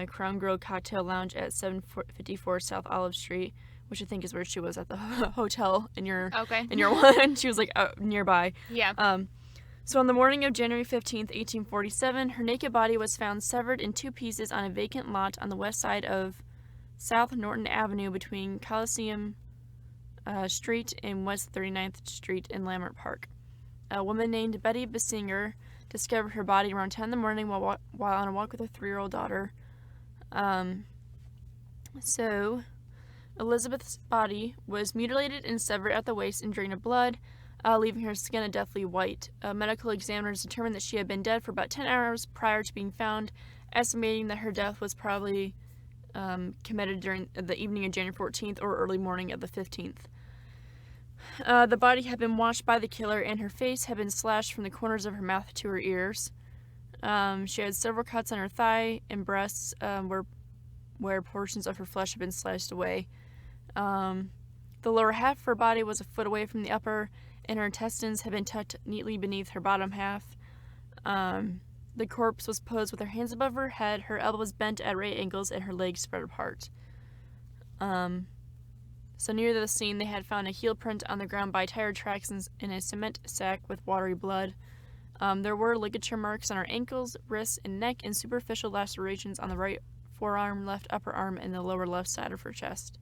Crown Grill Cocktail Lounge at 754 South Olive Street, which I think is where she was at the hotel in your one. She was like nearby. Yeah. So on the morning of January 15th, 1847, her naked body was found severed in 2 pieces on a vacant lot on the west side of South Norton Avenue between Coliseum Street and West 39th Street in Lamert Park. A woman named Betty Bissinger discovered her body around 10 in the morning while on a walk with her 3-year-old daughter. So Elizabeth's body was mutilated and severed at the waist and drained of blood, leaving her skin a deathly white. Medical examiners determined that she had been dead for about 10 hours prior to being found, estimating that her death was probably committed during the evening of January 14th or early morning of the 15th. The body had been washed by the killer, and her face had been slashed from the corners of her mouth to her ears. She had several cuts on her thigh and breasts, where portions of her flesh had been sliced away. The lower half of her body was a foot away from the upper, and her intestines had been tucked neatly beneath her bottom half. The corpse was posed with her hands above her head, her elbows bent at right angles, and her legs spread apart. So near the scene, they had found a heel print on the ground by tire tracks in a cement sack with watery blood. There were ligature marks on her ankles, wrists, and neck, and superficial lacerations on the right forearm, left upper arm, and the lower left side of her chest.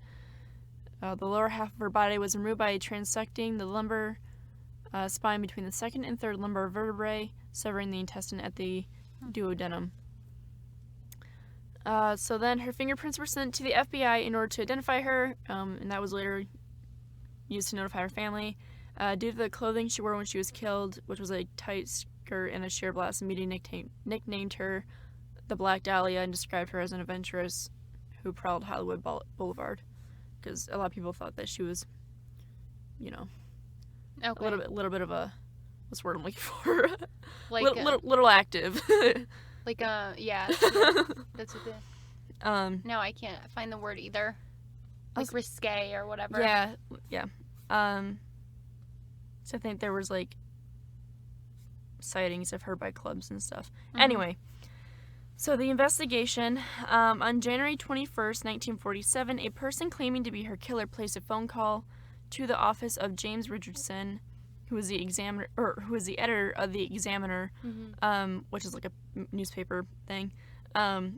The lower half of her body was removed by transecting the lumbar spine between the second and third lumbar vertebrae, severing the intestine at the duodenum. So then her fingerprints were sent to the FBI in order to identify her, and that was later used to notify her family. Due to the clothing she wore when she was killed, which was a tight skirt and a sheer blouse, the media nicknamed her the Black Dahlia and described her as an adventurous who prowled Hollywood Boulevard. Because a lot of people thought that she was, you know, a little bit of a, what's the word I'm looking for? Like little active. Yeah, that's what no, I can't find the word either. Like risque or whatever. Yeah. So I think there was like sightings of her by clubs and stuff. Mm-hmm. Anyway, so the investigation, on January 21st, 1947, a person claiming to be her killer placed a phone call to the office of James Richardson, who was the editor of the Examiner, which is like a newspaper thing,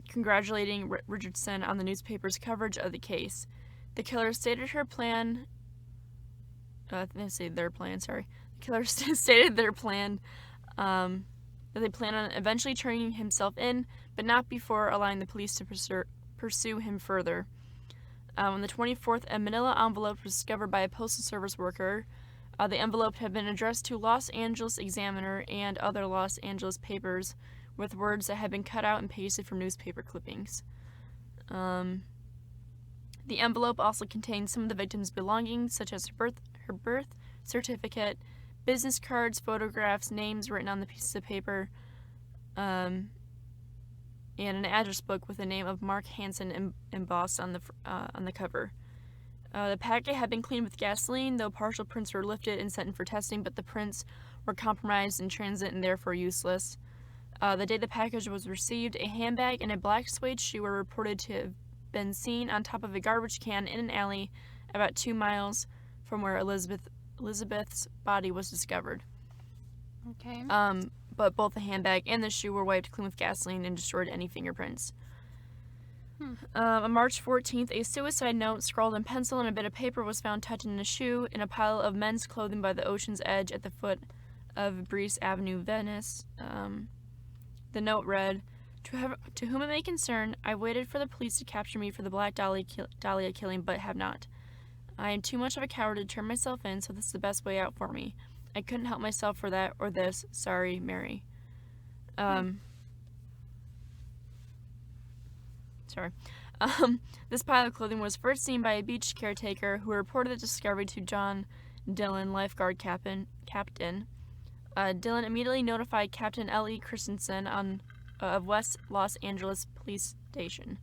congratulating Richardson on the newspaper's coverage of the case. The killer stated her plan. The killer stated their plan, that they plan on eventually turning himself in, but not before allowing the police to pursue him further. On the 24th, a manila envelope was discovered by a postal service worker. The envelope had been addressed to Los Angeles Examiner and other Los Angeles papers with words that had been cut out and pasted from newspaper clippings. The envelope also contained some of the victim's belongings, such as her birth certificate, business cards, photographs, names written on the pieces of paper, and an address book with the name of Mark Hanson embossed on the cover. The packet had been cleaned with gasoline, though partial prints were lifted and sent in for testing, but the prints were compromised in transit and therefore useless. The day the package was received, a handbag and a black suede shoe were reported to have been seen on top of a garbage can in an alley about 2 miles from where Elizabeth's body was discovered. Okay. But both the handbag and the shoe were wiped clean with gasoline and destroyed any fingerprints. On March 14th, a suicide note scrawled in pencil and a bit of paper was found tucked in a shoe in a pile of men's clothing by the ocean's edge at the foot of Breese Avenue, Venice. The note read, To whom it may concern, I waited for the police to capture me for the Black Dahlia killing, but have not. I am too much of a coward to turn myself in, so this is the best way out for me. I couldn't help myself for that or this. Sorry, Mary. This pile of clothing was first seen by a beach caretaker who reported the discovery to John Dillon, lifeguard captain. Dillon immediately notified Captain L.E. Christensen of West Los Angeles Police Station.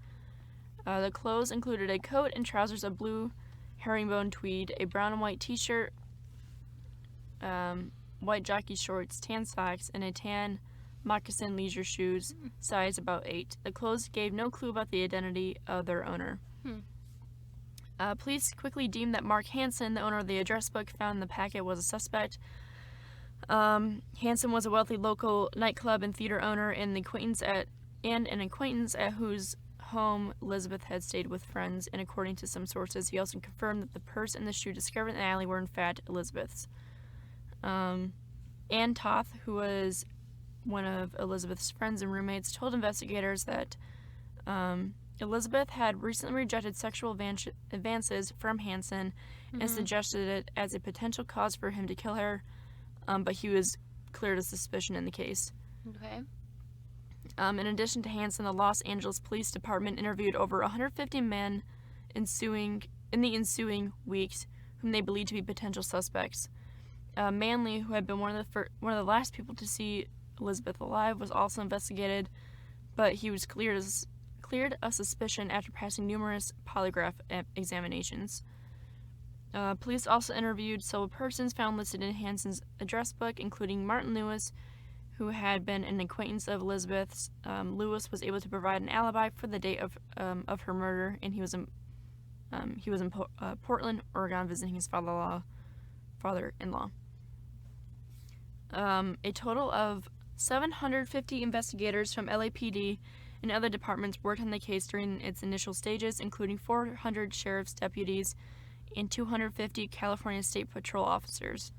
The clothes included a coat and trousers of blue herringbone tweed, a brown and white t-shirt, white jockey shorts, tan socks, and a tan moccasin leisure shoes, size about 8. The clothes gave no clue about the identity of their owner. Police quickly deemed that Mark Hanson, the owner of the address book found in the packet, was a suspect. Hanson was a wealthy local nightclub and theater owner and an acquaintance at whose home Elizabeth had stayed with friends, and according to some sources, he also confirmed that the purse and the shoe discovered in the alley were in fact Elizabeth's. Ann Toth, who was one of Elizabeth's friends and roommates, told investigators that Elizabeth had recently rejected sexual advances from Hanson and suggested it as a potential cause for him to kill her, but he was cleared of suspicion in the case. Okay. In addition to Hanson, the Los Angeles Police Department interviewed over 150 men in the ensuing weeks whom they believed to be potential suspects. Manley, who had been one of the last people to see Elizabeth alive, was also investigated, but he was cleared of suspicion after passing numerous polygraph examinations. Police also interviewed several persons found listed in Hanson's address book, including Martin Lewis, who had been an acquaintance of Elizabeth's. Lewis was able to provide an alibi for the date of her murder, and he was in Portland, Oregon, visiting his father-in-law. A total of 750 investigators from LAPD and other departments worked on the case during its initial stages, including 400 sheriff's deputies and 250 California State Patrol officers.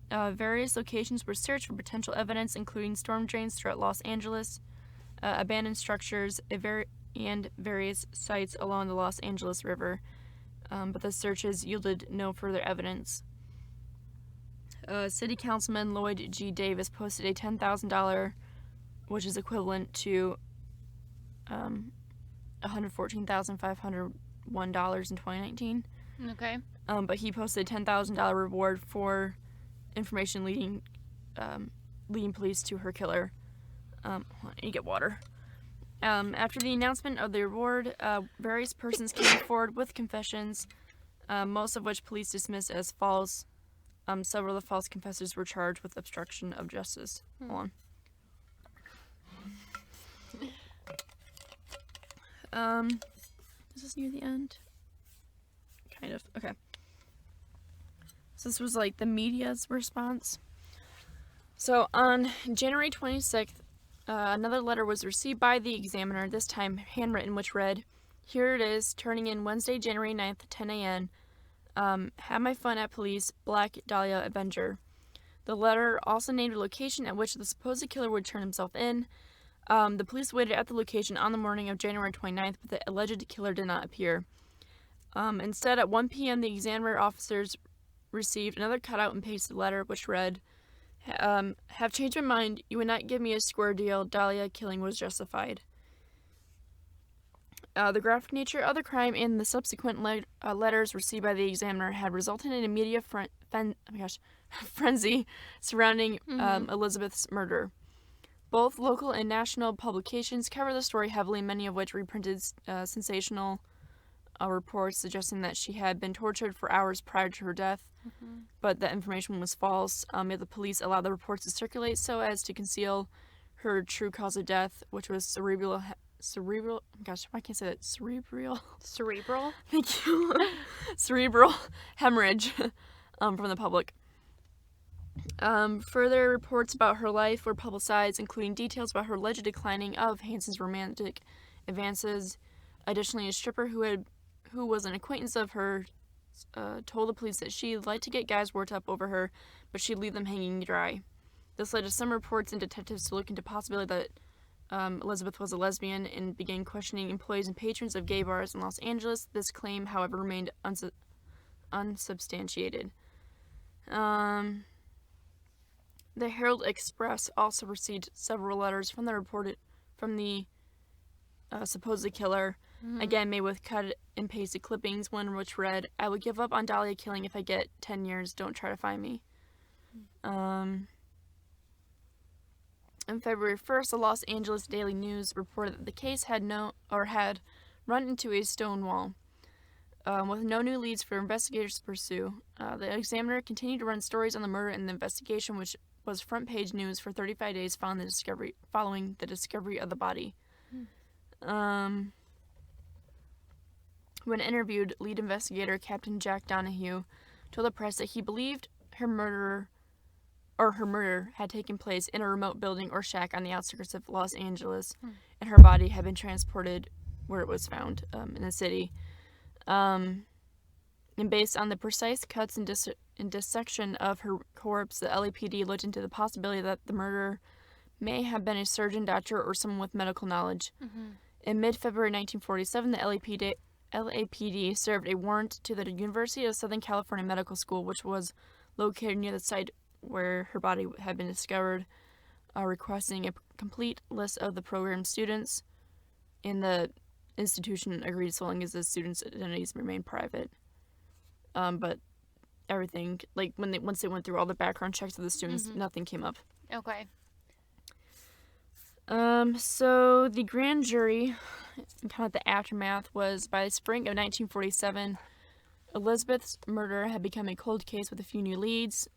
Various locations were searched for potential evidence, including storm drains throughout Los Angeles, abandoned structures, and various sites along the Los Angeles River. but the searches yielded no further evidence. City Councilman Lloyd G. Davis posted a $10,000, which is equivalent to $114,501 in 2019. Okay. But he posted a $10,000 reward for information leading police to her killer. I need to get water. After the announcement of the reward, various persons came forward with confessions, most of which police dismissed as false. Several of the false confessors were charged with obstruction of justice. Hold on. Is this near the end? Kind of. Okay. So this was like the media's response. So on January 26th, another letter was received by the examiner, this time handwritten, which read, "Here it is, turning in Wednesday, January 9th, 10 a.m. Have my fun at police, Black Dahlia Avenger." The letter also named a location at which the supposed killer would turn himself in. The police waited at the location on the morning of January 29th, but the alleged killer did not appear. Instead, at 1 p.m., the examiner officers received another cut-out and pasted letter, which read, "Have changed my mind. You would not give me a square deal. Dahlia killing was justified." The graphic nature of the crime and the subsequent letters received by the examiner had resulted in a media frenzy surrounding Elizabeth's murder. Both local and national publications cover the story heavily, many of which reprinted sensational reports suggesting that she had been tortured for hours prior to her death, but that information was false. Yet the police allowed the reports to circulate so as to conceal her true cause of death, which was cerebral. Gosh, I can't say that. Cerebral. Thank you. Cerebral hemorrhage from the public. Further reports about her life were publicized, including details about her alleged declining of Hanson's romantic advances. Additionally, a stripper who was an acquaintance of her told the police that she liked to get guys worked up over her, but she'd leave them hanging dry. This led to some reports and detectives to look into the possibility that Elizabeth was a lesbian and began questioning employees and patrons of gay bars in Los Angeles. This claim, however, remained unsubstantiated. The Herald Express also received several letters from the supposed killer, again made with cut and pasted clippings, one which read, "I will give up on Dahlia killing if I get 10 years. Don't try to find me." On February 1st, the Los Angeles Daily News reported that the case had run into a stone wall. With no new leads for investigators to pursue, the Examiner continued to run stories on the murder and the investigation, which was front-page news for 35 days following the discovery of the body. When interviewed, lead investigator Captain Jack Donahue told the press that he believed her murder had taken place in a remote building or shack on the outskirts of Los Angeles, and her body had been transported where it was found, in the city. And based on the precise cuts and dissection of her corpse, the LAPD looked into the possibility that the murderer may have been a surgeon, doctor, or someone with medical knowledge. In mid-February 1947, the LAPD served a warrant to the University of Southern California Medical School, which was located near the site where her body had been discovered, requesting a complete list of the program students, and the institution agreed so long as the students' identities remained private. But everything, like once they went through all the background checks of the students, nothing came up. Okay. So the grand jury, kind of the aftermath, was by the spring of 1947, Elizabeth's murder had become a cold case with few new leads.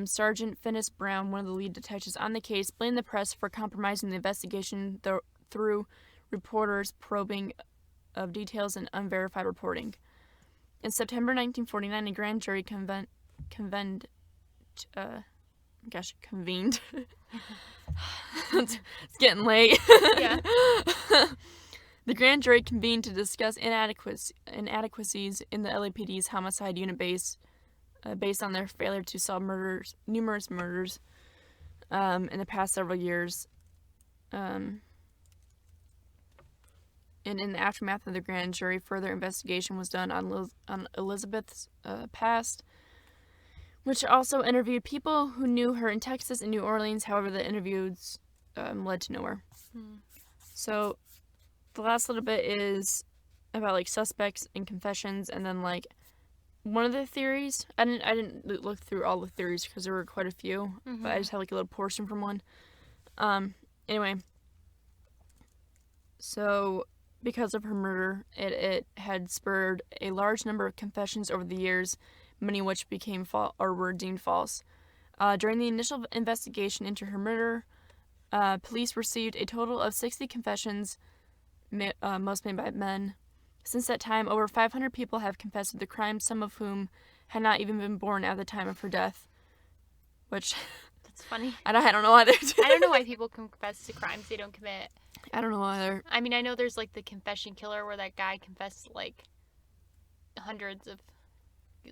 Sergeant Finis Brown, one of the lead detectives on the case, blamed the press for compromising the investigation through reporters' probing of details and unverified reporting. In September 1949, a grand jury convened. It's getting late. Yeah. The grand jury convened to discuss inadequacies in the LAPD's homicide unit based on their failure to solve numerous murders in the past several years. And in the aftermath of the grand jury, further investigation was done on Elizabeth's past, which also interviewed people who knew her in Texas and New Orleans. However, the interviews led to nowhere. So the last little bit is about like suspects and confessions, and then like one of the theories. I didn't look through all the theories because there were quite a few, but I just had like a little portion from one. Anyway, so because of her murder, it had spurred a large number of confessions over the years, many of which became were deemed false. During the initial investigation into her murder, police received a total of 60 confessions, most made by men. Since that time, over 500 people have confessed to the crime, some of whom had not even been born at the time of her death. Which... That's funny. I don't know either. I don't know why people confess to crimes they don't commit. I don't know either. I mean, I know there's like the confession killer where that guy confessed like hundreds of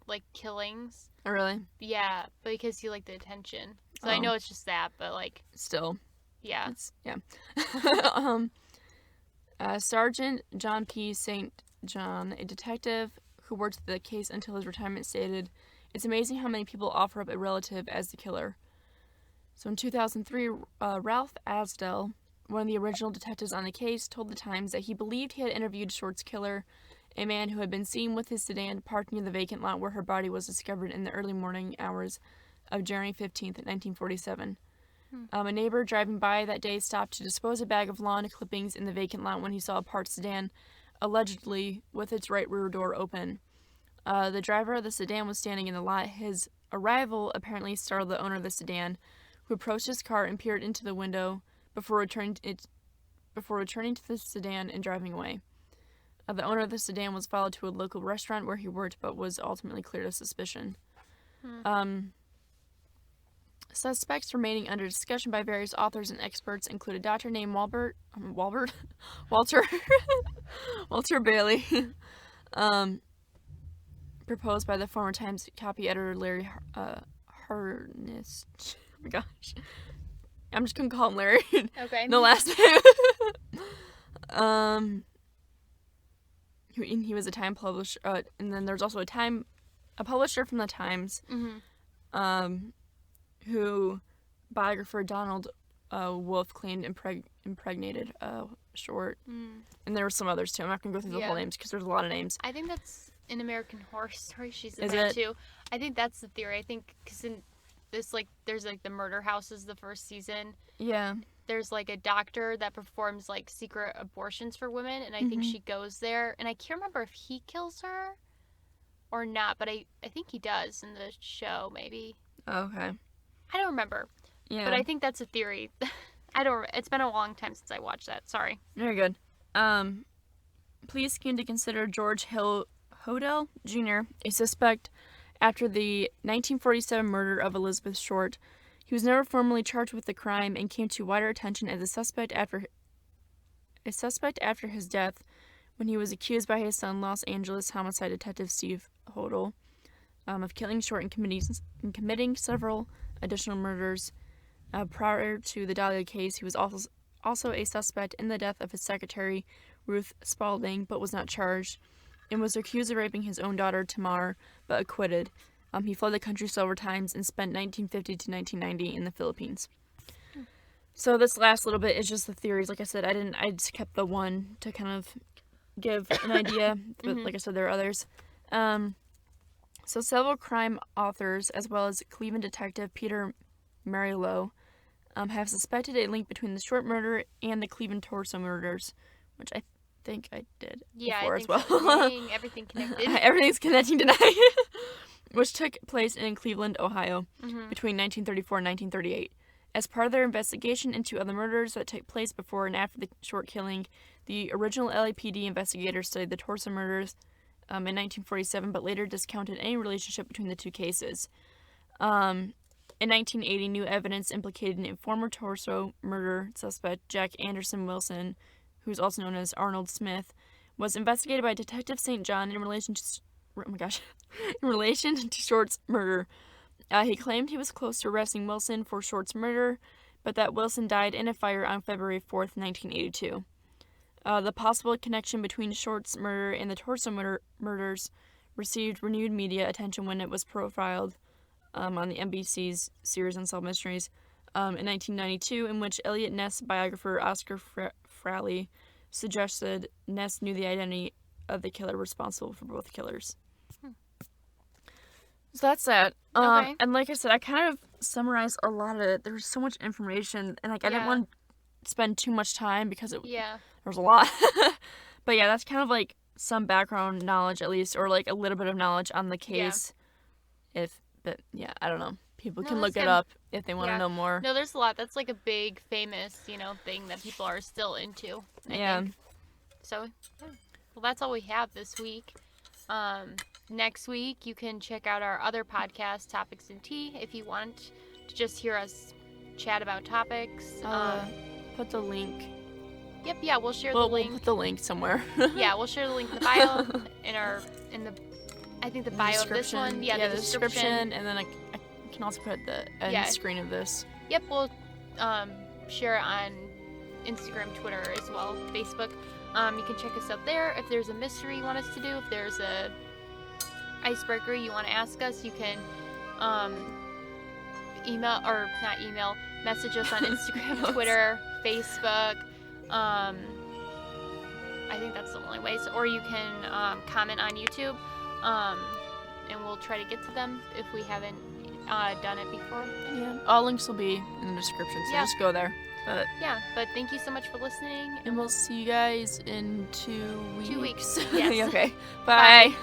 like killings. Oh, really? Yeah, but because he liked the attention. So I know it's just that, but like... Still. Yeah. Yeah. Sergeant John P. St. John, a detective who worked the case until his retirement, stated, "It's amazing how many people offer up a relative as the killer." So in 2003, Ralph Asdell, one of the original detectives on the case, told the Times that he believed he had interviewed Short's killer, a man who had been seen with his sedan parking in the vacant lot where her body was discovered in the early morning hours of January 15th, 1947. A neighbor driving by that day stopped to dispose a bag of lawn clippings in the vacant lot when he saw a parked sedan, allegedly with its right rear door open. The driver of the sedan was standing in the lot. His arrival apparently startled the owner of the sedan, who approached his car and peered into the window before returning to the sedan and driving away. The owner of the sedan was followed to a local restaurant where he worked, but was ultimately cleared of suspicion. Suspects remaining under discussion by various authors and experts include a doctor named Walter Walter Bailey, proposed by the former Times copy editor Larry Harness. Oh my gosh. I'm just gonna call him Larry. Okay. No last name. He was a Time publisher, and then there's also a publisher from the Times, who biographer Donald Wolfe claimed impregnated Short, and there were some others too. I'm not gonna go through the whole names because there's a lot of names. I think that's in American Horror Story. She's in Is that it? too. I think that's the theory. I think because in this like there's like the murder houses the first season. Yeah. There's like a doctor that performs like secret abortions for women, and I think she goes there, and I can't remember if he kills her or not, but I think he does in the show maybe. Okay. I don't remember. Yeah. But I think that's a theory. It's been a long time since I watched that. Sorry. Very good. Police came to consider George Hodel Jr. a suspect after the 1947 murder of Elizabeth Short. He was never formally charged with the crime and came to wider attention as a suspect after his death, when he was accused by his son, Los Angeles homicide detective Steve Hodel, of killing Short and committing several additional murders. Prior to the Dahlia case, he was also a suspect in the death of his secretary, Ruth Spalding, but was not charged, and was accused of raping his own daughter, Tamar, but acquitted. He fled the country several times and spent 1950 to 1990 in the Philippines. So this last little bit is just the theories. Like I said, I just kept the one to kind of give an idea, but like I said, there are others. So several crime authors, as well as Cleveland detective Peter Marilow, have suspected a link between the Short murder and the Cleveland torso murders, which I think I did before I think as well. so. Everything connected. Everything's connecting tonight. Which took place in Cleveland, Ohio, between 1934 and 1938. As part of their investigation into other murders that took place before and after the Short killing, the original LAPD investigators studied the torso murders in 1947, but later discounted any relationship between the two cases. In 1980, new evidence implicated a former torso murder suspect, Jack Anderson Wilson, who's also known as Arnold Smith, was investigated by Detective St. John in relation to Short's murder. He claimed he was close to arresting Wilson for Short's murder, but that Wilson died in a fire on February 4th, 1982. The possible connection between Short's murder and the Torso murders received renewed media attention when it was profiled on the NBC's series Unsolved Mysteries in 1992, in which Elliot Ness biographer Oscar Fraley suggested Ness knew the identity of the killer responsible for both killers. So that's that. Okay. And like I said, I kind of summarized a lot of it. There was so much information, and like I didn't want to spend too much time because there was a lot. But yeah, that's kind of like some background knowledge at least, or like a little bit of knowledge on the case. But I don't know. People can look it up if they want to know more. No, there's a lot. That's like a big, famous, thing that people are still into. I think. So, well, that's all we have this week. Next week, you can check out our other podcast, Topics and Tea, if you want to just hear us chat about topics. Put the link. Yep, yeah, we'll share the link. We'll put the link somewhere. Yeah, we'll share the link in the bio, in the I think the bio of this one. Yeah, the description. And then I can also put the end screen of this. Yep, we'll share it on Instagram, Twitter as well, Facebook. You can check us out there. If there's a mystery you want us to do, if there's a icebreaker you want to ask us, you can message us on Instagram, Twitter, Facebook. I think that's the only way. Or you can comment on YouTube, and we'll try to get to them if we haven't done it before. Yeah, all links will be in the description, so just go there. But thank you so much for listening. And we'll see you guys in 2 weeks. 2 weeks. Yes. Okay. Bye.